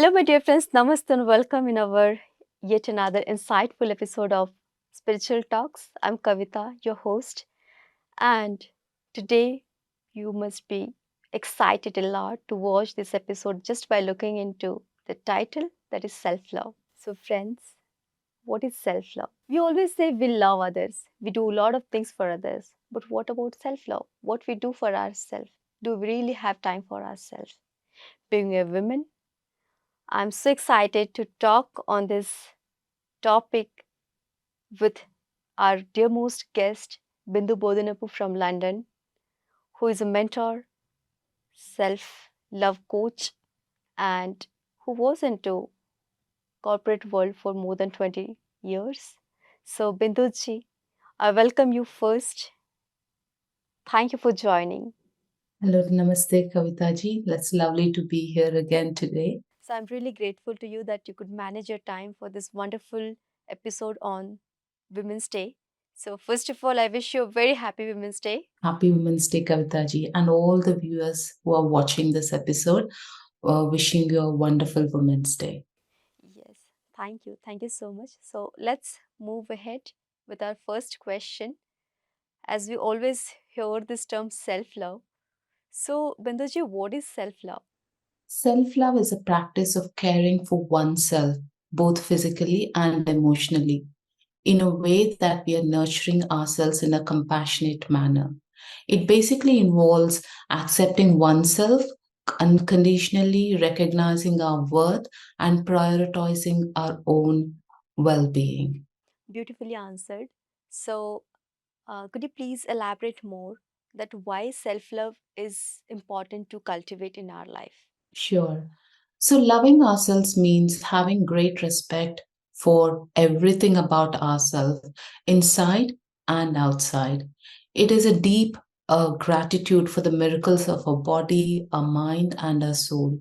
Hello, my dear friends. Namaste and welcome in our yet another insightful episode of Spiritual Talks. I'm Kavita, your host, and today you must be excited a lot to watch this episode just by looking into the title, that is self love. So, friends, what is self love? We always say we love others, we do a lot of things for others, but what about self love? What we do for ourselves? Do we really have time for ourselves? Being a woman, I'm so excited to talk on this topic with our dearmost guest, Bindu Bodanapu from London, who is a mentor, self love coach, and who was into corporate world for more than 20 years. So, Binduji, I welcome you first. Thank you for joining. Hello, namaste, Kavita ji. It's lovely to be here again today. So, I'm really grateful to you that you could manage your time for this wonderful episode on Women's Day. So, first of all, I wish you a very happy Women's Day. Happy Women's Day, Kavita ji, and all the viewers who are watching this episode. Wishing you a wonderful Women's Day. Yes, thank you. Thank you so much. So let's move ahead with our first question. As we always hear this term self love. So, Binduji, what is self love? Self love is a practice of caring for oneself, both physically and emotionally, in a way that we are nurturing ourselves in a compassionate manner. It basically involves accepting oneself, unconditionally recognizing our worth, and prioritizing our own well being. Beautifully answered. So, could you please elaborate more that why self love is important to cultivate in our life? Sure. So, loving ourselves means having great respect for everything about ourselves, inside and outside. It is a deep gratitude for the miracles of our body, our mind, and our soul.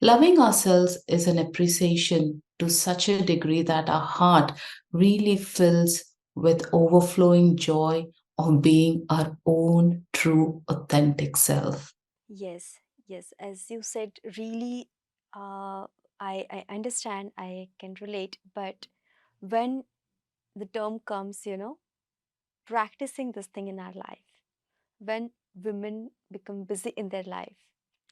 Loving ourselves is an appreciation to such a degree that our heart really fills with overflowing joy of being our own true, authentic self. Yes, yes. As you said, really, uh, I understand, I can relate, but when the term comes, practicing this thing in our life, when women become busy in their life,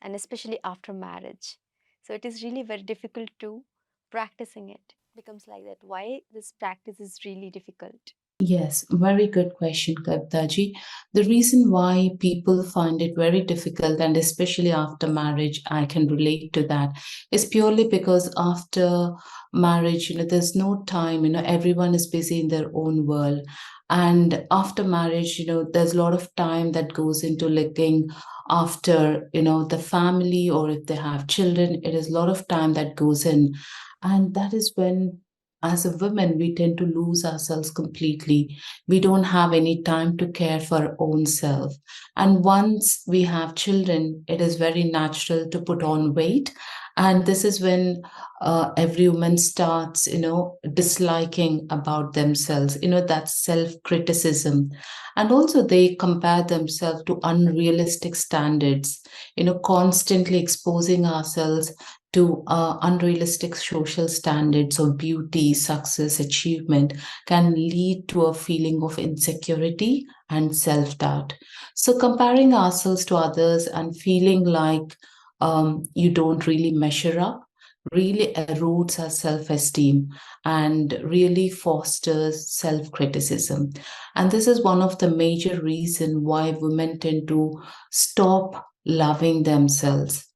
and especially after marriage, so it is really very difficult to practicing it. Becomes like that. Why this practice is really difficult? Yes, very good question, Kavitaji. The reason why people find it very difficult, and especially after marriage, I can relate to that, is purely because after marriage, there's no time, everyone is busy in their own world. And after marriage, there's a lot of time that goes into looking after, the family, or if they have children, it is a lot of time that goes in. And that is when as a woman, we tend to lose ourselves completely. We don't have any time to care for our own self. And once we have children, it is very natural to put on weight. And this is when every woman starts, disliking about themselves, that self criticism. And also, they compare themselves to unrealistic standards, constantly exposing ourselves to unrealistic social standards of beauty, success, achievement can lead to a feeling of insecurity and self doubt. So, comparing ourselves to others and feeling like you don't really measure up really erodes our self esteem and really fosters self criticism. And this is one of the major reasons why women tend to stop loving themselves.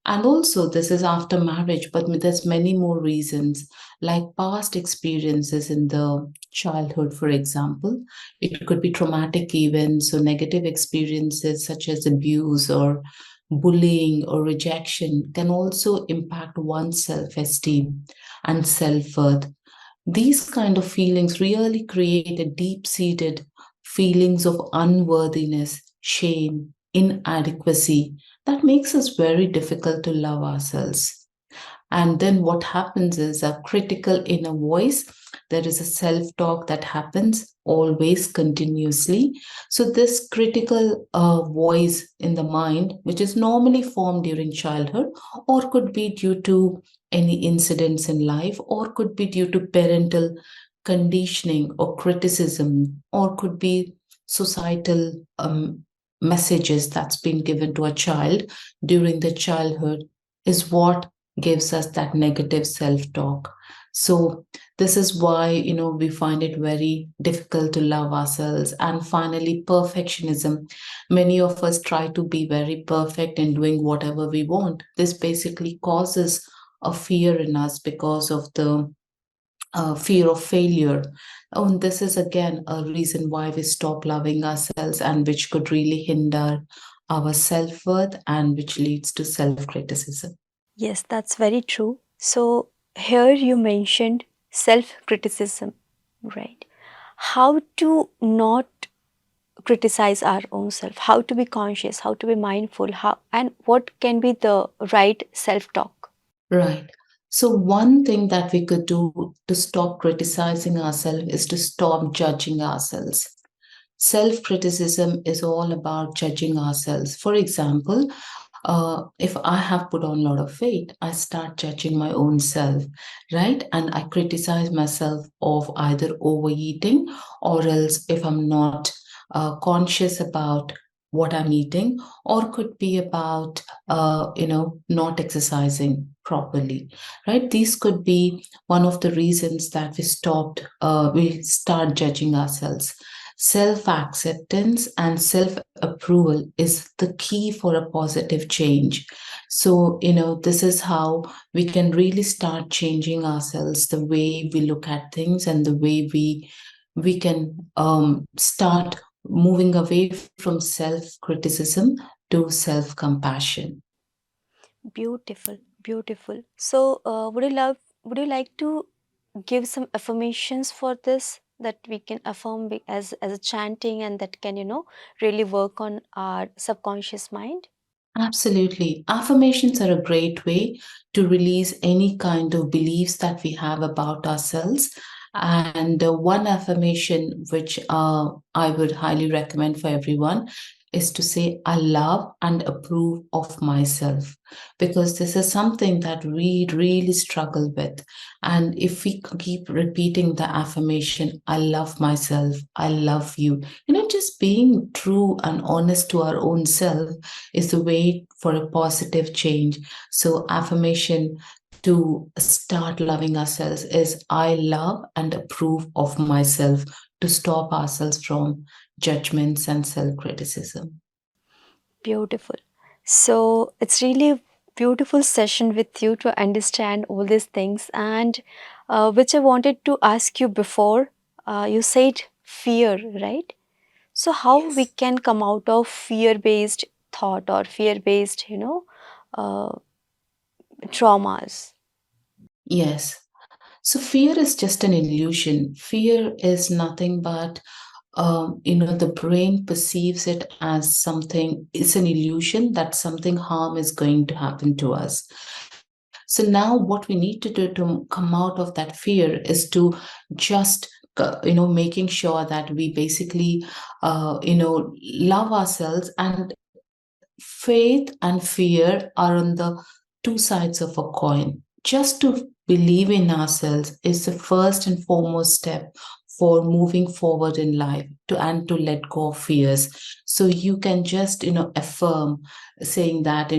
And also, this is after marriage, but there's many more reasons, like past experiences in the childhood, for example. It could be traumatic events or negative experiences such as abuse or bullying or rejection can also impact one's self-esteem and self-worth. These kind of feelings really create a deep-seated feelings of unworthiness, shame, inadequacy that makes us very difficult to love ourselves. And then what happens is a critical inner voice. There is a self talk that happens always continuously. So, this critical voice in the mind, which is normally formed during childhood or could be due to any incidents in life, or could be due to parental conditioning or criticism, or could be societal messages that's been given to a child during the childhood, is what gives us that negative self-talk. So this is why, we find it very difficult to love ourselves. And finally, perfectionism. Many of us try to be very perfect in doing whatever we want. This basically causes a fear in us because of the fear of failure. And this is again a reason why we stop loving ourselves, and which could really hinder our self worth, and which leads to self criticism. Yes, that's very true. So, here you mentioned self criticism, right? How to not criticize our own self, how to be conscious, how to be mindful, how and what can be the right self talk. Right. So, one thing that we could do to stop criticizing ourselves is to stop judging ourselves. Self criticism is all about judging ourselves. For example, if I have put on a lot of weight, I start judging my own self, right? And I criticize myself of either overeating, or else if I'm not conscious about what I'm eating, or could be about, not exercising properly, right? These could be one of the reasons that we start judging ourselves. Self acceptance and self approval is the key for a positive change. So, this is how we can really start changing ourselves, the way we look at things, and the way we can start moving away from self criticism to self compassion. Beautiful, beautiful. So, would you like to give some affirmations for this that we can affirm as a chanting and that can really work on our subconscious mind? Absolutely. Affirmations are a great way to release any kind of beliefs that we have about ourselves. And one affirmation which I would highly recommend for everyone is to say, I love and approve of myself, because this is something that we really struggle with. And if we keep repeating the affirmation, I love myself, I love you, just being true and honest to our own self is the way for a positive change. So, affirmation to start loving ourselves is, I love and approve of myself, to stop ourselves from judgments and self criticism. Beautiful. So it's really a beautiful session with you to understand all these things, and which I wanted to ask you before. You said fear, right? So how we Yes. can come out of fear-based thought or fear-based, uh, traumas? Yes. So, fear is just an illusion. Fear is nothing but the brain perceives it as something, it's an illusion that something harm is going to happen to us. So now what we need to do to come out of that fear is to just, making sure that we basically, love ourselves. And faith and fear are on the two sides of a coin. Just to believe in ourselves is the first and foremost step for moving forward in life, to let go of fears. So you can just, affirm, saying that,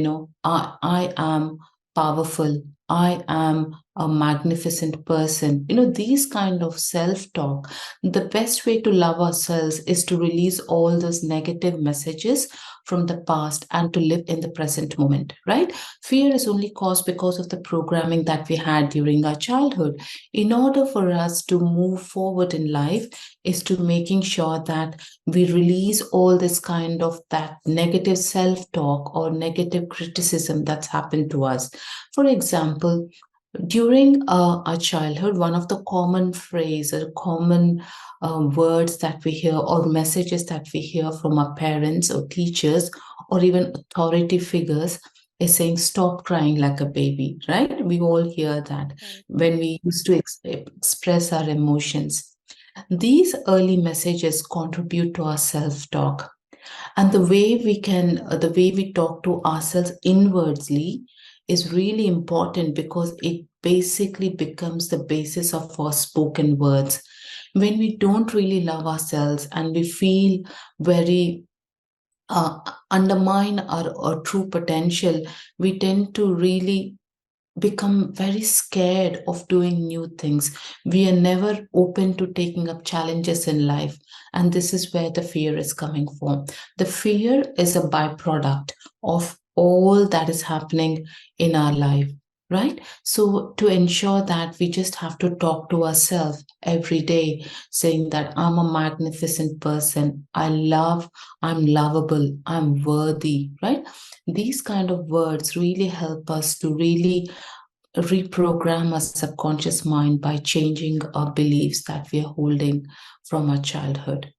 I am powerful, I am a magnificent person. These kind of self-talk. The best way to love ourselves is to release all those negative messages from the past and to live in the present moment, right? Fear is only caused because of the programming that we had during our childhood. In order for us to move forward in life, is to making sure that we release all this kind of that negative self-talk or negative criticism that's happened to us. For example, during our childhood, one of the common phrases, or common words that we hear, or messages that we hear from our parents or teachers or even authority figures, is saying, stop crying like a baby, right? We all hear that Right. when we used to express our emotions. These early messages contribute to our self talk. And the way we talk to ourselves inwardly is really important because it basically becomes the basis of our spoken words. When we don't really love ourselves and we feel very undermine our true potential, we tend to really become very scared of doing new things. We are never open to taking up challenges in life. And this is where the fear is coming from. The fear is a byproduct of all that is happening in our life, right? So, to ensure that, we just have to talk to ourselves every day, saying that I'm a magnificent person. I'm lovable, I'm worthy, right? These kind of words really help us to really reprogram our subconscious mind by changing our beliefs that we are holding from our childhood.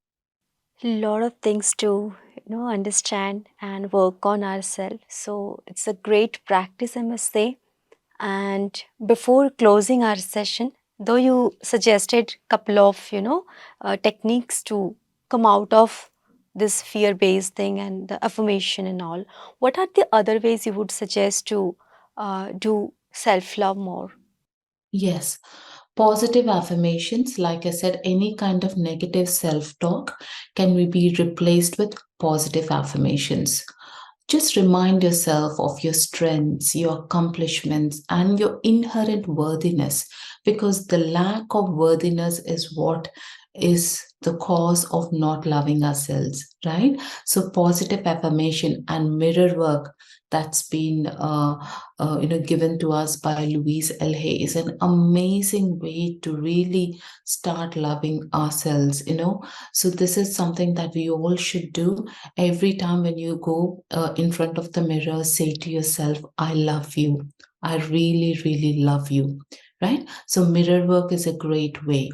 Lot of things to understand and work on ourselves. So it's a great practice, I must say. And before closing our session, though you suggested couple of techniques to come out of this fear-based thing and the affirmation and all, what are the other ways you would suggest to do self-love more? Yes, positive affirmations, like I said, any kind of negative self talk can be replaced with positive affirmations. Just remind yourself of your strengths, your accomplishments, and your inherent worthiness, because the lack of worthiness is what is the cause of not loving ourselves, right? So, positive affirmation and mirror work that's been given to us by Louise L. Hay is an amazing way to really start loving ourselves. So this is something that we all should do. Every time when you go in front of the mirror, say to yourself, I love you. I really, really love you. Right? So, mirror work is a great way.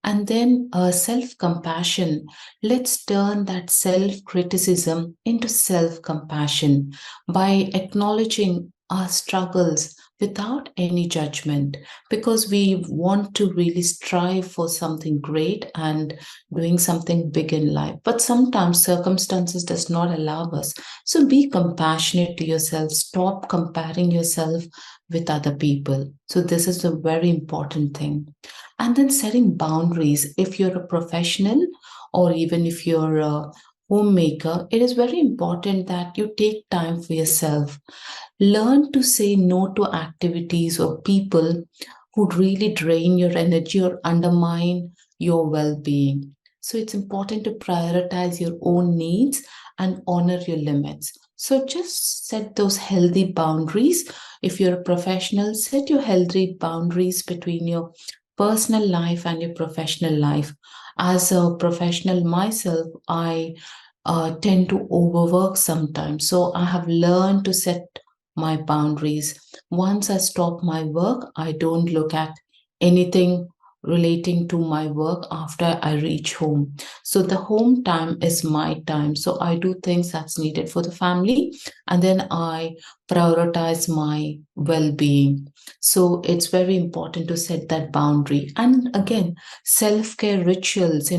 And then self compassion. Let's turn that self criticism into self compassion by acknowledging our struggles without any judgment, because we want to really strive for something great and doing something big in life, but sometimes circumstances does not allow us. So be compassionate to yourself, stop comparing yourself with other people. So this is a very important thing. And then setting boundaries. If you're a professional or even if you're a homemaker, it is very important that you take time for yourself. Learn to say no to activities or people who really drain your energy or undermine your well being. So it's important to prioritize your own needs and honor your limits. So just set those healthy boundaries. If you're a professional, set your healthy boundaries between your personal life and your professional life. As a professional myself, I tend to overwork sometimes. So I have learned to set my boundaries. Once I stop my work, I don't look at anything relating to my work after I reach home. So the home time is my time. So I do things that's needed for the family, and then I prioritize my well being. So it's very important to set that boundary. And again, self care rituals,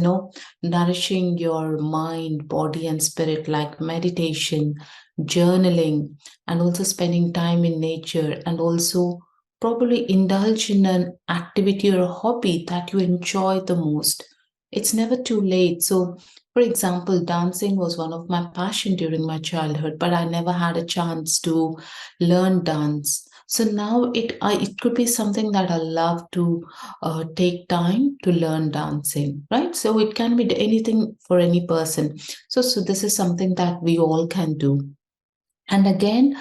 nourishing your mind, body, and spirit, like meditation, journaling, and also spending time in nature, and also probably indulge in an activity or a hobby that you enjoy the most. It's never too late. So, for example, dancing was one of my passion during my childhood, but I never had a chance to learn dance. So now it could be something that I love to take time to learn dancing, right? So it can be anything for any person. So this is something that we all can do. And again,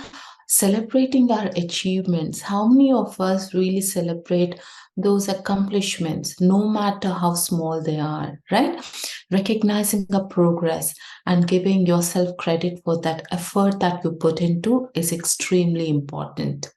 celebrating our achievements. How many of us really celebrate those accomplishments, no matter how small they are, right? Recognizing the progress and giving yourself credit for that effort that you put into is extremely important.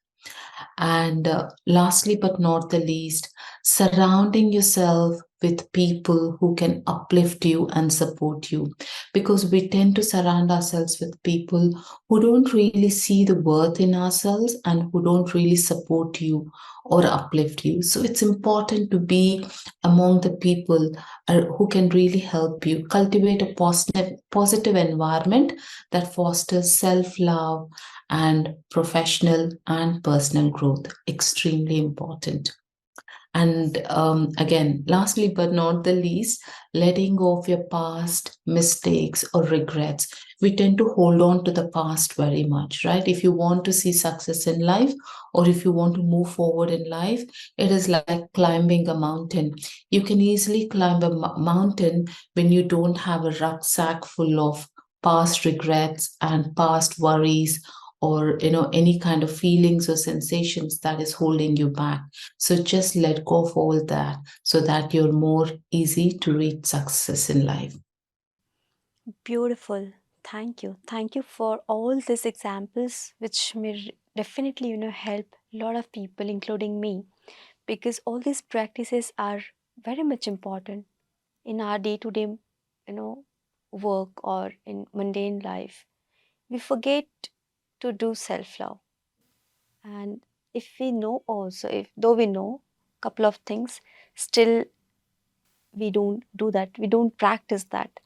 And lastly, but not the least, surrounding yourself with people who can uplift you and support you, because we tend to surround ourselves with people who don't really see the worth in ourselves and who don't really support you or uplift you. So it's important to be among the people who can really help you cultivate a positive environment that fosters self love and professional and personal growth. Extremely important. And again, lastly but not the least, letting go of your past mistakes or regrets. We tend to hold on to the past very much, right? If you want to see success in life or if you want to move forward in life, it is like climbing a mountain. You can easily climb a mountain when you don't have a rucksack full of past regrets and past worries, or any kind of feelings or sensations that is holding you back. So just let go of all that so that you're more easy to reach success in life. Beautiful. Thank you. Thank you for all these examples, which may definitely, help a lot of people, including me, because all these practices are very much important in our day-to-day, work or in mundane life. We forget to do self-love, and if we know also, if though we know couple of things, still we don't do that. We don't practice that.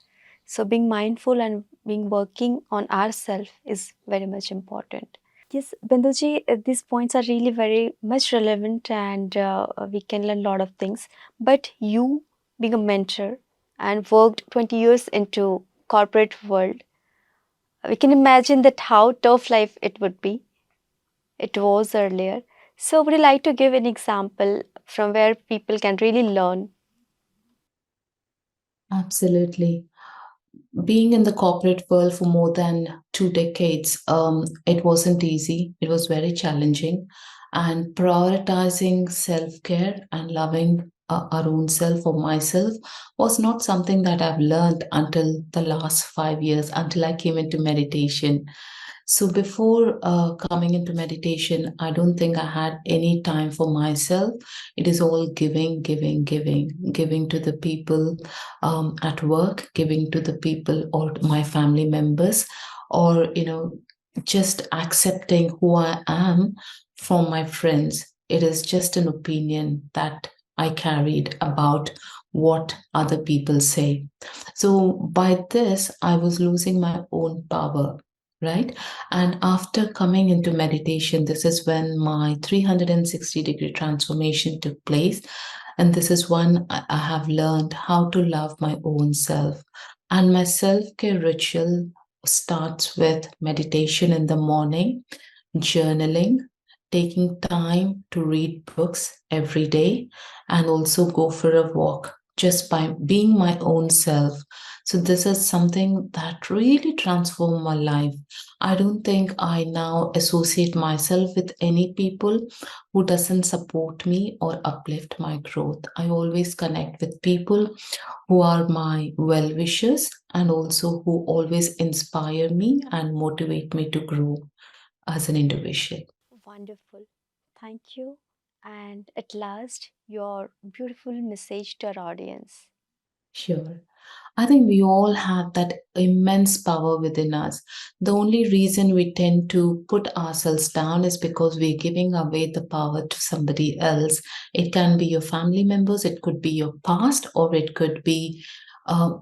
So being mindful and being working on ourselves is very much important. Yes, Binduji, these points are really very much relevant, and we can learn a lot of things. But you, being a mentor and worked 20 years into corporate world, we can imagine that how tough life it would be. It was earlier. So would you like to give an example from where people can really learn? Absolutely. Being in the corporate world for more than 2 decades, it wasn't easy. It was very challenging. And prioritizing self care and loving our own self or myself was not something that I've learned until the last 5 years, until I came into meditation. So before coming into meditation, I don't think I had any time for myself. It is all giving, giving, giving, giving to the people at work, giving to the people or my family members, or just accepting who I am from my friends. It is just an opinion that I carried about what other people say. So by this, I was losing my own power, right? And after coming into meditation, this is when my 360-degree transformation took place. And this is when I have learned how to love my own self. And my self care ritual starts with meditation in the morning, journaling, taking time to read books every day, and also go for a walk just by being my own self. So, this is something that really transformed my life. I don't think I now associate myself with any people who doesn't support me or uplift my growth. I always connect with people who are my well wishers and also who always inspire me and motivate me to grow as an individual. Wonderful. Thank you. And at last, your beautiful message to our audience. Sure. I think we all have that immense power within us. The only reason we tend to put ourselves down is because we're giving away the power to somebody else. It can be your family members, it could be your past, or it could be uh,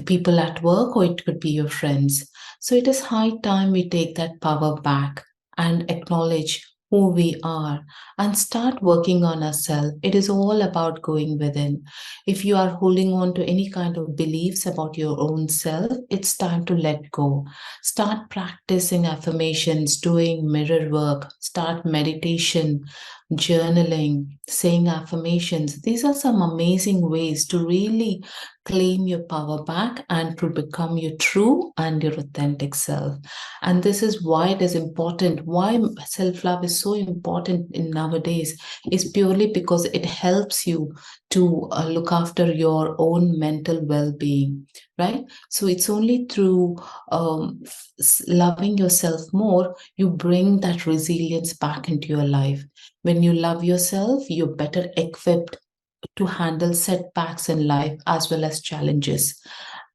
people at work, or it could be your friends. So it is high time we take that power back and acknowledge who we are and start working on ourselves. It is all about going within. If you are holding on to any kind of beliefs about your own self, it's time to let go. Start practicing affirmations, doing mirror work, start meditation, journaling, saying affirmations. These are some amazing ways to really claim your power back and to become your true and your authentic self. And this is why it is important, why self love is so important in nowadays, is purely because it helps you to look after your own mental well-being, right? So it's only through loving yourself more you bring that resilience back into your life. When you love yourself, you're better equipped to handle setbacks in life as well as challenges.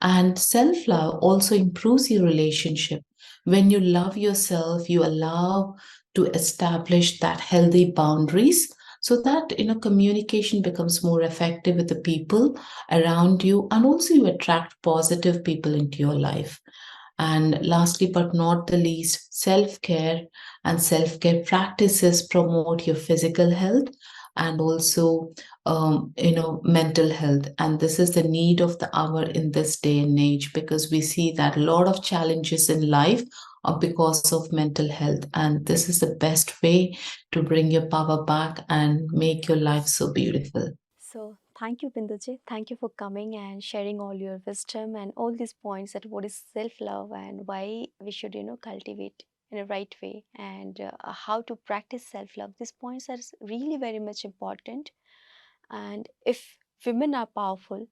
And self love also improves your relationship. When you love yourself, you allow to establish that healthy boundaries so that communication becomes more effective with the people around you, and also you attract positive people into your life. And lastly, but not the least, self care and self care practices promote your physical health and also, mental health. And this is the need of the hour in this day and age, because we see that a lot of challenges in life are because of mental health. And this is the best way to bring your power back and make your life so beautiful. So thank you, Binduji. Thank you for coming and sharing all your wisdom and all these points that what is self-love and why we should, cultivate in a right way and how to practice self-love. These points are really very much important. And if women are powerful,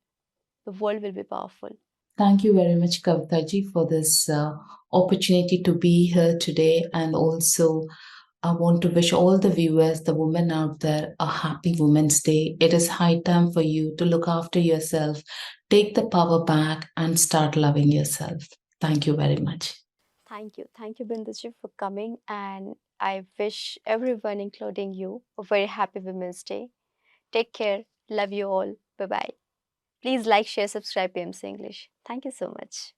the world will be powerful. Thank you very much, Kavitaji, for this opportunity to be here today. And also, I want to wish all the viewers, the women out there, a happy Women's Day. It is high time for you to look after yourself, take the power back, and start loving yourself. Thank you very much. Thank you. Thank you, Binduji, for coming. And I wish everyone, including you, a very happy Women's Day. Take care. Love you all. Bye bye. Please like, share, subscribe PMC English. Thank you so much.